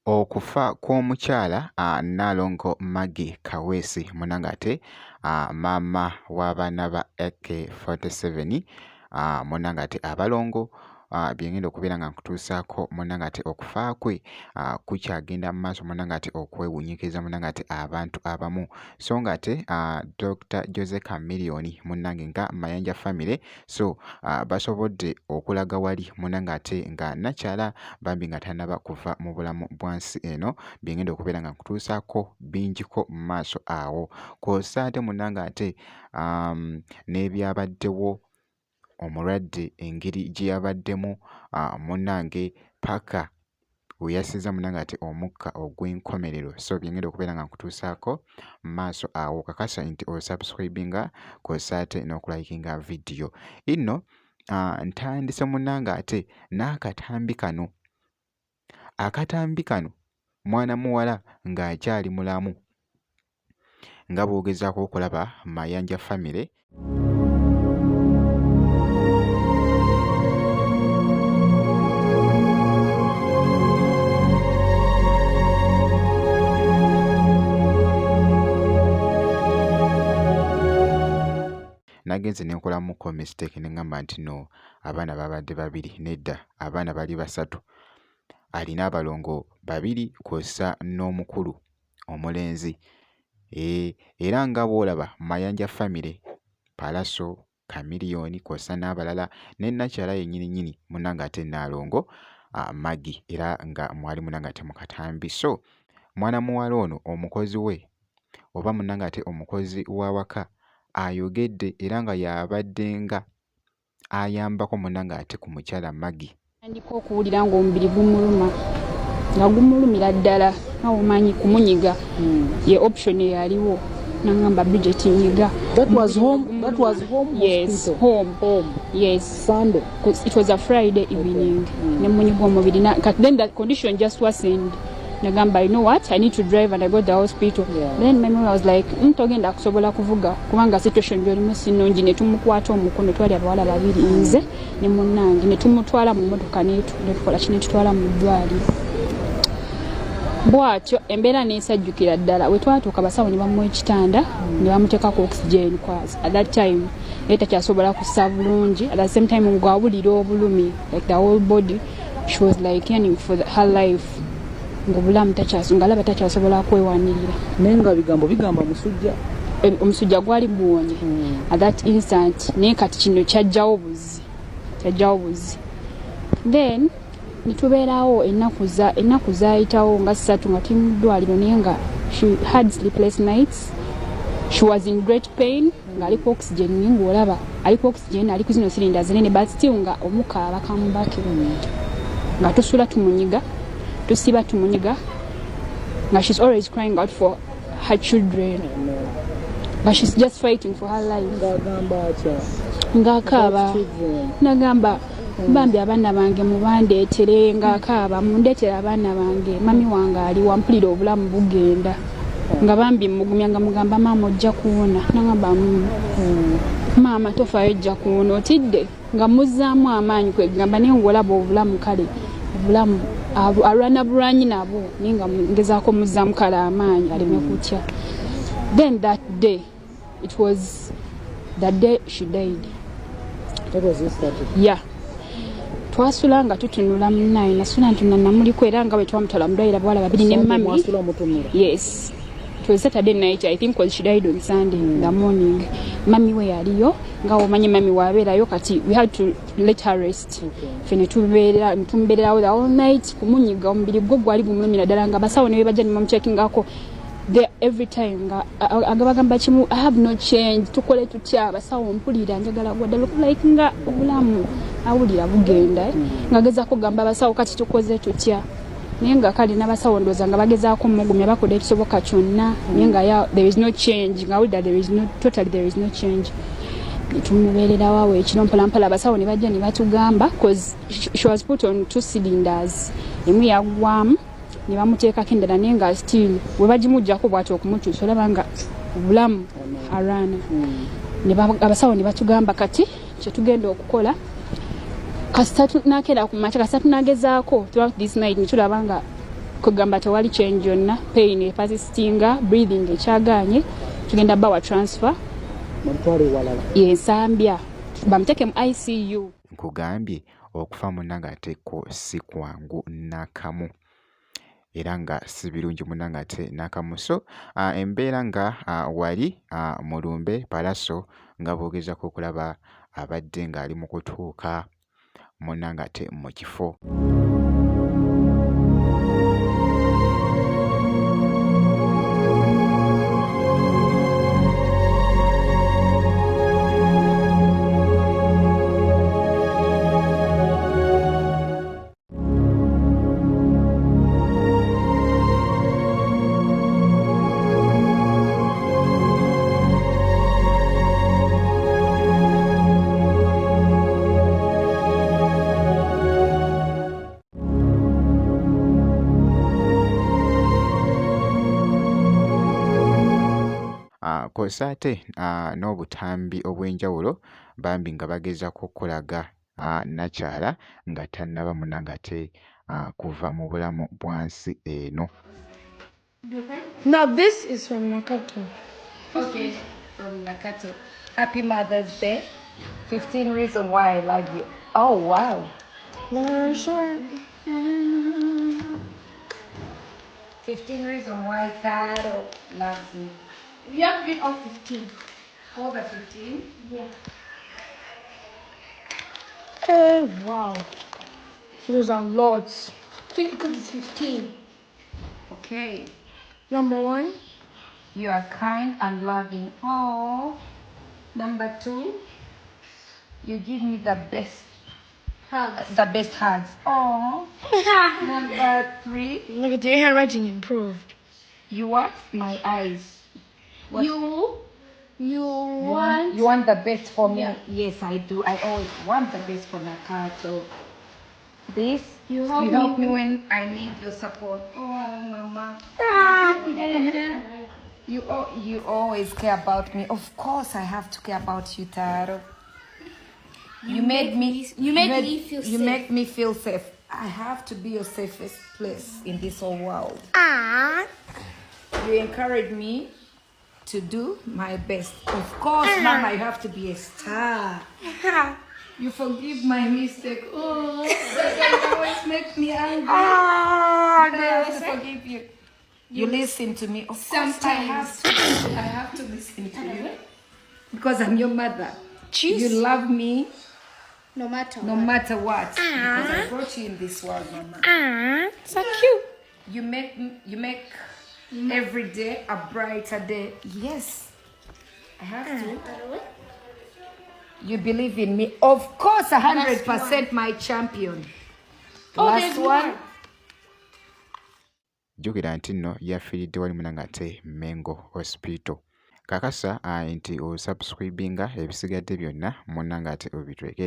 Okufa kw'omukyala Nnaalongo Maggie Kaweesi munnange ate maama w'abaana ba AK47 munnange ate abalongo bye ngenda okubeera nga nkutuusaako munnange ate okufa kwe kukyagenda mu maaso munnange ate okwewuunyikiriza munnange ate abantu abamu so nga ate Dr. Jose Chameleone munnange nga Mayanja family so basobodde okulaga wali munnange ate nga nakyala bambi nga tannaba kuva mu bulamu bwa nsi eno bye ngenda okubeera nga nkutuusaako bingiko mu maaso awo kw'ossa ate munnange ate n'ebyabaddewo omulwadde engeri gye yabaddemu munnange paka we yasiza munnange ate omukka ogw'enkomerero so bye ngenda okubeera nga nkutuusaako mu maaso awo kakasa nti osubscribinga kw'ossa ate n'okulayikinga vidiyo inno ntandise munnange ate n'akatambi kano mwana muwala ng'akyali mulamu nga bw'ogezaako okulaba Mayanja family nagenze ne nkolamuko mistake ne ngamba nti no abaana babadde babiri nedda abaana bali basatu alina abalongo babiri kw'ossa n'omukulu omulenzi era nga bw'olaba Mayanja family Palaso Chameleone kw'ossa n'abalala ne nakyala yennyini munnange ate Nnaalongo Maggie era nga mwali munnange ate mu katambi so mwana muwala ono omukozi we oba munnange ate omukozi w'awaka ayogedde era nga yabaddenga ayambako munnange ate ku mukyala Maggie andiko okuwulira ng'omubiri gumuluma nga gumulumira ddala nga omanyi kumunyiga ye option eyaliwo nangamba Bridget nyiga. That was home. Yes, hospital. home. Yes, Sunday. It was a Friday evening. Then the condition just worsened. Nagamba, you know what? I need to drive, and I got to the hospital. Yeah. Then my mom was like, "Ntogenda kusobola kuvuga kubanga situation byolimu sinungi ne tumukwata omukono twali abawala babiri nze ne munnange ne tumutwala mu motoka ne tukola kino tutwala mu ddwaliro." Bwatyo embeera n'esajjukira ddala we twatuuka basawo ne bamuwa ekitanda ne bamuteekako oxygen cause at that time yali takyasobola kussa bulungi at the same time ng'awulira obulumi like the whole body she was like yearning for her life ng'obulamu ngalaba takyasobola kwewanirira naye nga bigamba musujja omusujja gwali guwonye at that instant naye kati kino kyajjawo buzi then nitubeerawo ennaku zaayitawo nga 3 nga tuli mu ddwaliro naye nga she had sleepless nights. She was in great pain nga aliko oxygen ng'olaba aliko oxygen ali ku zino cylinders zinene but still nga omukaaba kamubake nga tusula tumunyiga tusiba tumunyiga nga she's always crying out for her children but she's just fighting for her life ng'akaaba nagamba bambi abaana bange mubandeetere ng'akaaba mundeetere abaana bange mami wange ali wampulira obulamu bugenda nga bambi mugumya nga mugamba maama ojja kuwona nagamba maama tofaayo ojja kuwona otidde nga muzzaamu amaanyi kwegamba naye ng'olaba obulamu kale obulamu alwana bulwanyi nabo naye nga ngezaako muzzaamu kale amaanyi aleme kutya. Then that day it was the day she died. That was yesterday. Yeah. Twasula nga tutunula munnaye nasula ntuna namuliko era nga bwe twamutwala mu ddwaliro abawala babiri ne mami. Yes. It was Saturday night, I think, because she died on Sunday in the morning. Mami we yaliyo nga omanyi mami wabeerayo kati we had to let her rest. Fene tumbeerawo the whole night kumunyiga omubiri gwo gwali gumulumira ddala nga basawo ne bajja ne bamuchekingako there every time nga agabagamba kimu I have no change tukole tutya basawo mpulira njagala gwa ddala like nga obulamu awulira bugenda nga gezaako gamba basawo kati tukoze tutya naye nga kale n'abasawo ndooza nga bagezaako mugumya bakola ekisoboka kyonna naye nga there is no change nga awulira there is no change tumubeererawo awo ekiro mpolampola abasawo ne bajja ne batugamba because she was put on 2 cylinders emu yaggwamu ne bamuteekako endala naye nga still we bagimuggyako bw'ati okumukyusa olaba nga obulamu arana abasawo ne batugamba kati kyetugenda okukola kasita nakera ku makya kasita tunagezaako throughout this night ne tulaba nga kugamba tewali change yonna, pain epasistinga, breathing ekyagaanye, tugenda bawa transfer mutwale walala yensambya bamuteke mu ICU. Nkugambye okufa munnange ate ko si kwangu nakamu era nga si birungi munnange ate nakamu. So embeera nga wali Mulumbe Palaso nga boogezako okulaba abadde ng'ali mu kutuuka munnange ate mu kifo. Kw'ossa ate n'obutambi obw'enjawulo bambi nga bagezaako okulaga nnakyala nga tannaba munnange ate kuva mu bulamu bwansi eno. Now this is from Nakato. Okay, from Nakato. Happy Mother's Day. 15 reasons why I love you. Oh, wow. Very short. 15 reasons why Taro loves me. You have to read all 15. All the 15? Yeah. Oh, wow. There's a lot. Think because it's 15. Okay. Number 1. You are kind and loving. Oh. Number 2. You give me the best hugs. Oh. Number 3. Look at your handwriting improved. You watch my eyes. What? You You want want the best for me? Yeah. Yes, I do. I always want the best for Nakato. This, You you help help me. me when I need your support. Oh, Mama. You always care about me. Of course, I have to care about you, Taro. You make me feel safe. You make me feel safe. I have to be your safest place in this whole world. You encourage me to do my best. Of course, Mama, you have to be a star. You forgive my mistake. Oh, that always makes me angry. I have to forgive you. You listen to me. Of course, I have to listen to you because I'm your mother. You love me no matter no matter what because I brought you in this world, Mama. So cute. You make every day a brighter day. Yes, I have to. You believe in me. Of course, 100% my champion. Last one. Jjukira nti nno yafiiridde wali munnange ate Mengo Hospital. Kakasa nti osubscribinga ebisigadde byonna munnange ate obitweke.